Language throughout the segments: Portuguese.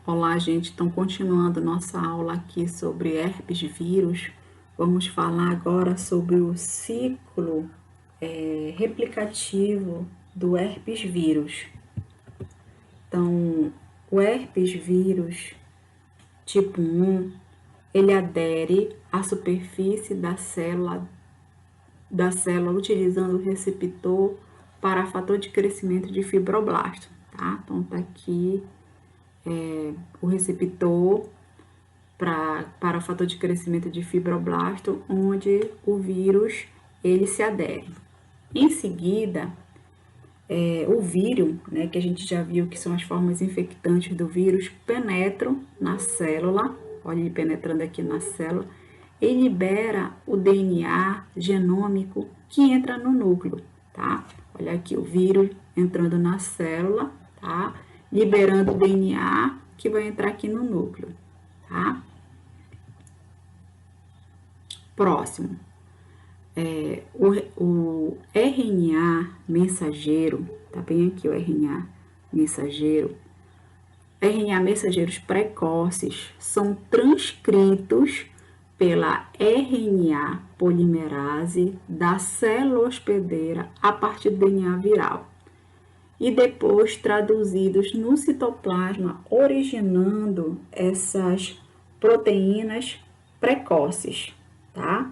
Olá, gente. Então, continuando nossa aula aqui sobre herpes vírus, vamos falar agora sobre o ciclo replicativo do herpes vírus. Então, o herpes vírus tipo 1, ele adere à superfície da célula utilizando o receptor para fator de crescimento de fibroblasto, tá? Então, tá aqui o receptor para o fator de crescimento de fibroblasto, onde o vírus ele se adere. Em seguida, o vírio, né, que a gente já viu que são as formas infectantes do vírus, penetram na célula, olha ele penetrando aqui na célula, e libera o DNA genômico que entra no núcleo, tá? Olha aqui o vírus entrando na célula, tá? Liberando o DNA que vai entrar aqui no núcleo, tá? Próximo, o RNA mensageiro, tá bem aqui o RNA mensageiro. RNA mensageiros precoces são transcritos pela RNA polimerase da célula hospedeira a partir do DNA viral e depois traduzidos no citoplasma, originando essas proteínas precoces, tá?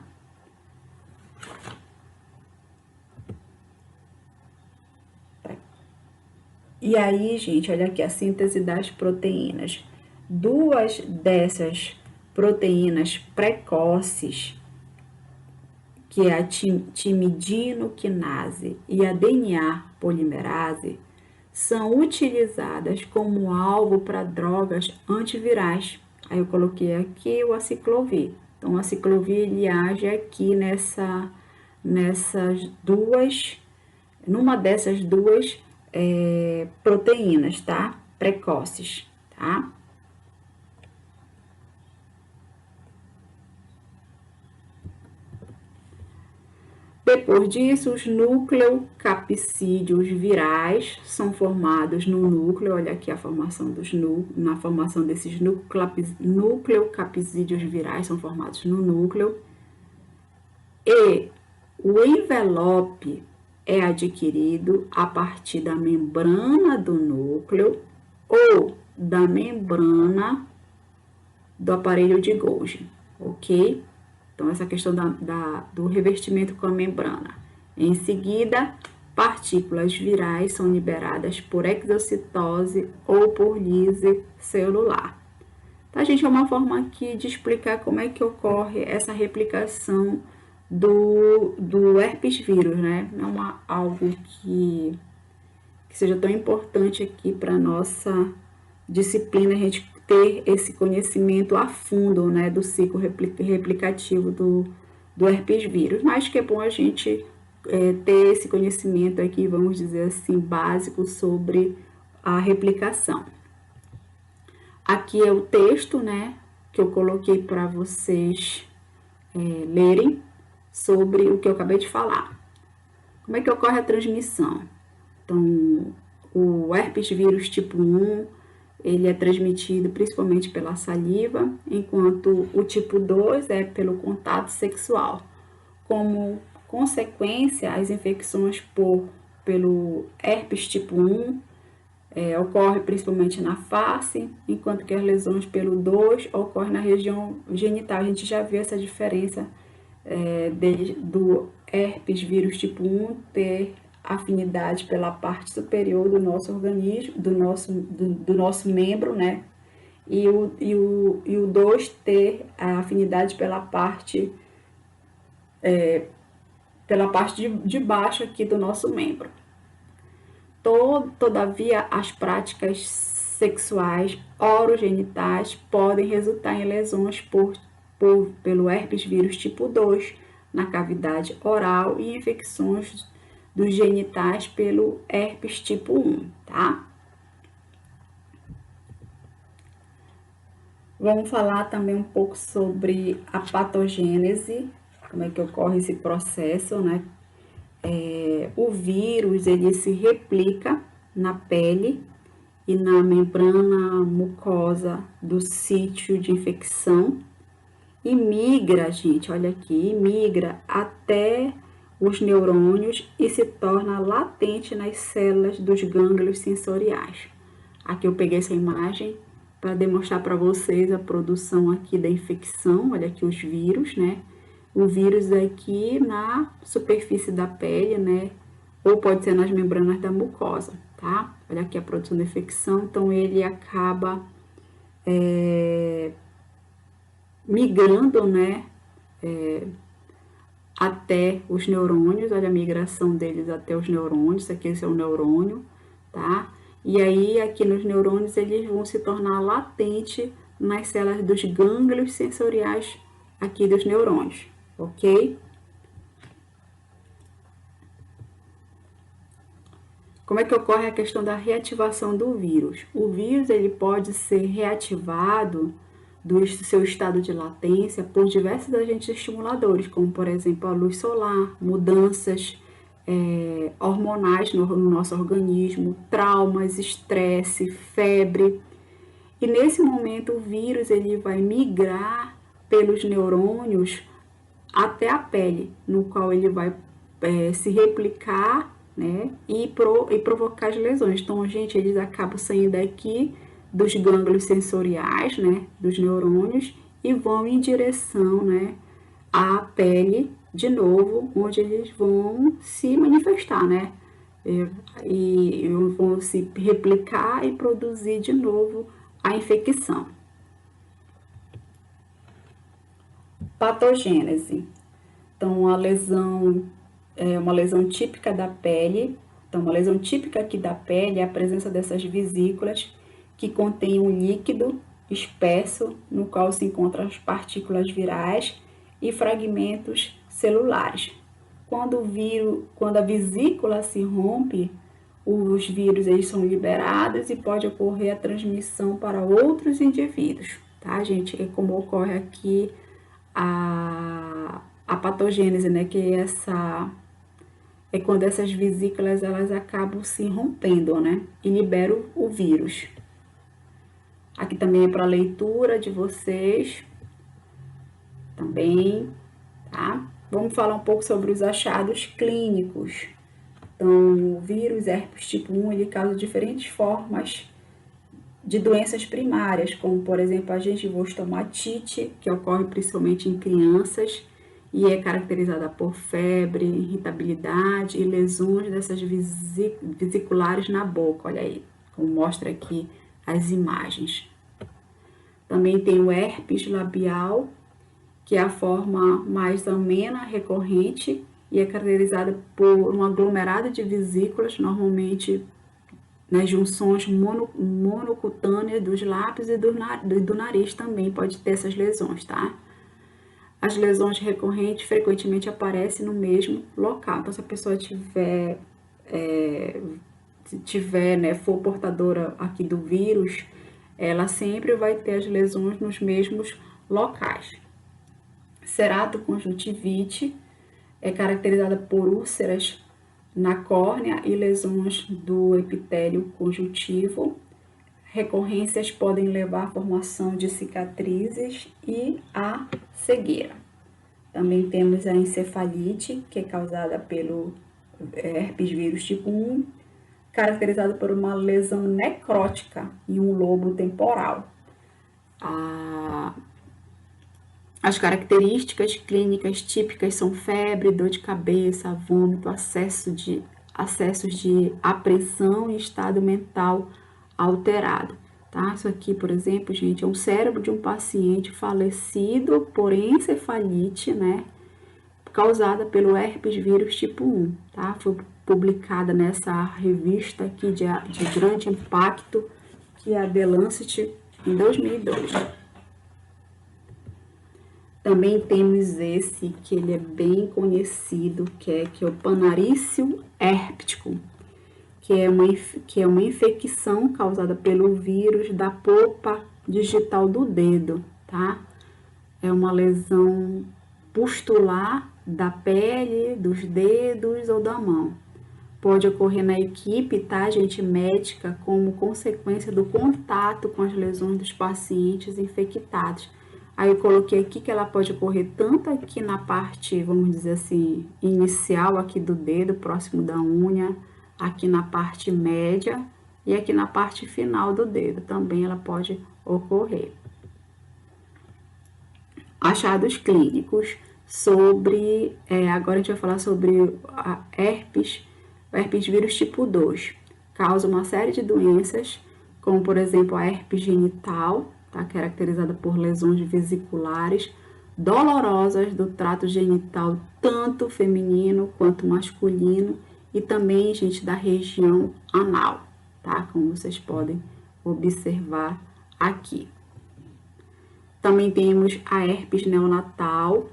E aí, gente, olha aqui a síntese das proteínas. Duas dessas proteínas precoces, que é a timidinoquinase e a DNA polimerase, são utilizadas como alvo para drogas antivirais. Aí eu coloquei aqui o aciclovir. Então, o aciclovir ele age aqui numa dessas duas proteínas, tá? Precoces, tá? Depois disso, os nucleocapsídeos virais são formados no núcleo. Olha aqui a formação na formação desses nucleocapsídeos virais são formados no núcleo. E o envelope é adquirido a partir da membrana do núcleo ou da membrana do aparelho de Golgi, ok? Então, essa questão do revestimento com a membrana. Em seguida, partículas virais são liberadas por exocitose ou por lise celular. Tá, gente? É uma forma aqui de explicar como é que ocorre essa replicação do herpes vírus, né? Não é algo que seja tão importante aqui para nossa disciplina, a gente ter esse conhecimento a fundo, né, do ciclo replicativo do herpes vírus, mas que é bom a gente ter esse conhecimento aqui, vamos dizer assim, básico sobre a replicação. Aqui é o texto, né, que eu coloquei para vocês lerem sobre o que eu acabei de falar. Como é que ocorre a transmissão? Então, o herpes vírus tipo 1, ele é transmitido principalmente pela saliva, enquanto o tipo 2 é pelo contato sexual. Como consequência, as infecções pelo herpes tipo 1 ocorrem principalmente na face, enquanto que as lesões pelo 2 ocorrem na região genital. A gente já viu essa diferença do herpes vírus tipo 1 ter afinidade pela parte superior do nosso organismo, do nosso membro, né? E o 2 ter a afinidade pela parte de baixo aqui do nosso membro. Todavia, as práticas sexuais orogenitais podem resultar em lesões pelo herpes vírus tipo 2 na cavidade oral e infecções dos genitais pelo herpes tipo 1, tá? Vamos falar também um pouco sobre a patogênese, como é que ocorre esse processo, né? O vírus, ele se replica na pele e na membrana mucosa do sítio de infecção e migra, gente, olha aqui, migra até os neurônios e se torna latente nas células dos gânglios sensoriais. Aqui eu peguei essa imagem para demonstrar para vocês a produção aqui da infecção, olha aqui os vírus, né? O vírus aqui na superfície da pele, né? Ou pode ser nas membranas da mucosa, tá? Olha aqui a produção da infecção, então ele acaba migrando, né? Até os neurônios, olha a migração deles até os neurônios, aqui esse é o neurônio, tá? E aí, aqui nos neurônios, eles vão se tornar latente nas células dos gânglios sensoriais aqui dos neurônios, ok? Como é que ocorre a questão da reativação do vírus? O vírus, ele pode ser reativado do seu estado de latência por diversos agentes estimuladores, como, por exemplo, a luz solar, mudanças hormonais no nosso organismo, traumas, estresse, febre. E nesse momento o vírus ele vai migrar pelos neurônios até a pele, no qual ele vai se replicar, né, e provocar as lesões. Então, gente, eles acabam saindo daqui dos gânglios sensoriais, né, dos neurônios e vão em direção, né, à pele de novo, onde eles vão se manifestar, né? E vão se replicar e produzir de novo a infecção. Patogênese. Então, a lesão é uma lesão típica da pele. Então, uma lesão típica aqui da pele é a presença dessas vesículas que contém um líquido espesso no qual se encontram as partículas virais e fragmentos celulares. Quando a vesícula se rompe, os vírus eles são liberados e pode ocorrer a transmissão para outros indivíduos, tá, gente? É como ocorre aqui a patogênese, né? Que é quando essas vesículas elas acabam se rompendo, né? E liberam o vírus. Aqui também é para leitura de vocês, também, tá? Vamos falar um pouco sobre os achados clínicos. Então, o vírus herpes tipo 1, ele causa diferentes formas de doenças primárias, como, por exemplo, a gengivostomatite, que ocorre principalmente em crianças e é caracterizada por febre, irritabilidade e lesões dessas vesiculares na boca, olha aí, como mostra aqui as imagens. Também tem o herpes labial, que é a forma mais amena, recorrente, e é caracterizada por um aglomerado de vesículas, normalmente nas junções monocutâneas dos lábios e do nariz também pode ter essas lesões, tá? As lesões recorrentes frequentemente aparecem no mesmo local. Então, se a pessoa né, for portadora aqui do vírus, ela sempre vai ter as lesões nos mesmos locais. Ceratoconjuntivite é caracterizada por úlceras na córnea e lesões do epitélio conjuntivo. Recorrências podem levar à formação de cicatrizes e à cegueira. Também temos a encefalite, que é causada pelo herpes vírus tipo 1, caracterizada por uma lesão necrótica em um lobo temporal. As características clínicas típicas são febre, dor de cabeça, vômito, acessos de apreensão e estado mental alterado, tá? Isso aqui, por exemplo, gente, é um cérebro de um paciente falecido por encefalite, né? Causada pelo herpes vírus tipo 1, tá? Foi publicada nessa revista aqui de grande impacto, que é a The Lancet, em 2002. Também temos esse, que ele é bem conhecido, que é o Panarício hérptico, que é uma infecção causada pelo vírus da polpa digital do dedo, tá? É uma lesão pustular da pele, dos dedos ou da mão. pode ocorrer na equipe, tá, gente, médica, como consequência do contato com as lesões dos pacientes infectados. Aí eu coloquei aqui que ela pode ocorrer tanto aqui na parte, vamos dizer assim, inicial aqui do dedo, próximo da unha, aqui na parte média e aqui na parte final do dedo, também ela pode ocorrer. Achados clínicos sobre, agora a gente vai falar sobre a herpes vírus tipo 2. Causa uma série de doenças, como por exemplo a herpes genital, tá, caracterizada por lesões vesiculares dolorosas do trato genital, tanto feminino quanto masculino, e também, gente, da região anal, tá? Como vocês podem observar aqui. Também temos a herpes neonatal,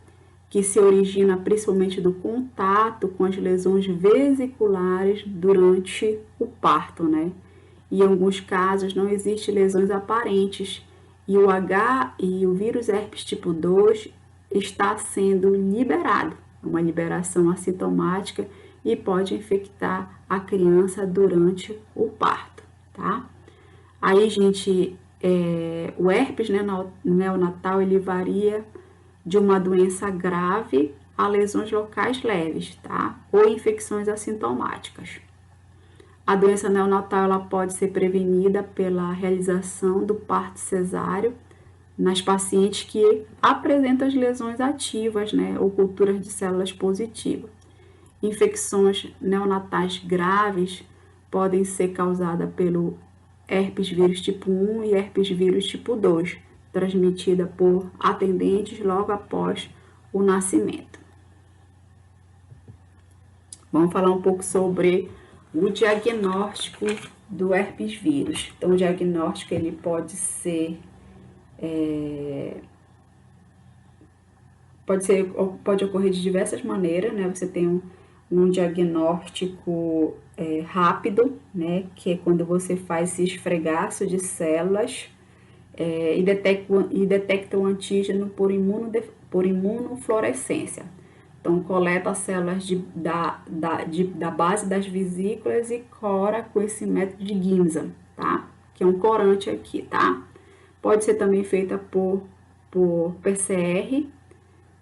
que se origina principalmente do contato com as lesões vesiculares durante o parto, né? E em alguns casos não existem lesões aparentes e o vírus herpes tipo 2 está sendo liberado, uma liberação assintomática e pode infectar a criança durante o parto, tá? Aí, gente, o herpes neonatal, ele varia de uma doença grave a lesões locais leves, tá? Ou infecções assintomáticas. A doença neonatal, ela pode ser prevenida pela realização do parto cesáreo nas pacientes que apresentam as lesões ativas, né? Ou culturas de células positivas. Infecções neonatais graves podem ser causadas pelo herpes vírus tipo 1 e herpes vírus tipo 2, transmitida por atendentes logo após o nascimento. Vamos falar um pouco sobre o diagnóstico do herpes vírus. Então, o diagnóstico ele pode ocorrer de diversas maneiras, né? Você tem um diagnóstico rápido, né? Que é quando você faz esse esfregaço de células e detecta o antígeno por imunofluorescência. Então, coleta as células da base das vesículas e cora com esse método de Ginza, tá? Que é um corante aqui, tá? Pode ser também feita por PCR,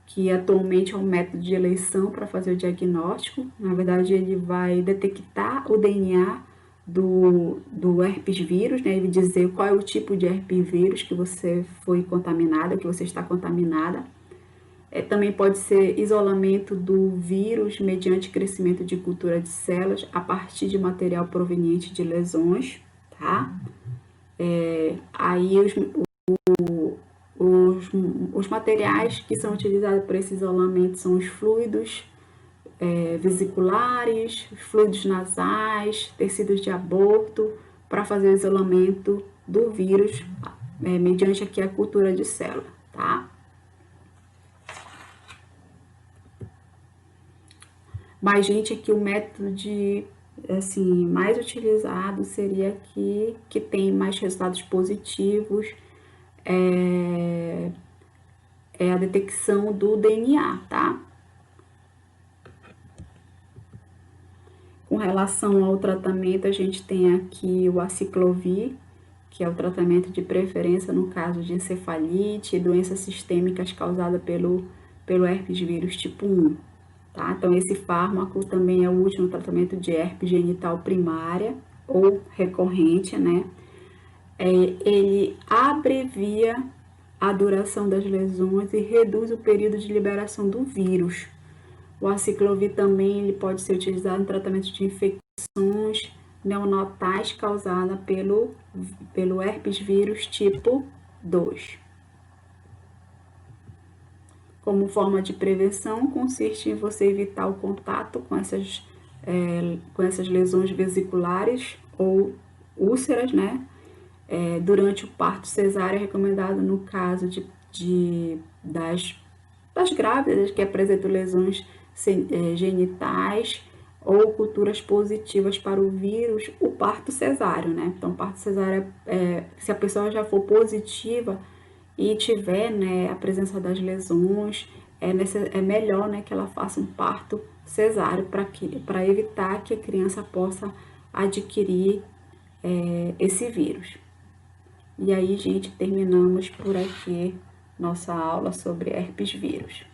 que atualmente é um método de eleição para fazer o diagnóstico. Na verdade, ele vai detectar o DNA do herpes vírus, né? Ele dizer qual é o tipo de herpes vírus que você foi contaminada, que você está contaminada. Também pode ser isolamento do vírus mediante crescimento de cultura de células a partir de material proveniente de lesões, tá? Aí os materiais que são utilizados para esse isolamento são os fluidos vesiculares, fluidos nasais, tecidos de aborto, para fazer o isolamento do vírus mediante aqui a cultura de célula, tá? Mas, gente, aqui o método mais utilizado seria aqui, que tem mais resultados positivos, é a detecção do DNA, tá? Com relação ao tratamento, a gente tem aqui o aciclovir, que é o tratamento de preferência no caso de encefalite e doenças sistêmicas causadas pelo herpes vírus tipo 1. Tá? Então, esse fármaco também é o último tratamento de herpes genital primária ou recorrente, né? Ele abrevia a duração das lesões e reduz o período de liberação do vírus. O aciclovir também ele pode ser utilizado no tratamento de infecções neonatais causadas pelo herpes vírus tipo 2. Como forma de prevenção, consiste em você evitar o contato com essas lesões vesiculares ou úlceras, né? Durante o parto cesáreo é recomendado no caso das grávidas que apresentam lesões genitais ou culturas positivas para o vírus, o parto cesáreo, né? Então, parto cesáreo, se a pessoa já for positiva e tiver, né, a presença das lesões, é melhor, né, que ela faça um parto cesáreo para evitar que a criança possa adquirir esse vírus. E aí, gente, terminamos por aqui nossa aula sobre herpes vírus.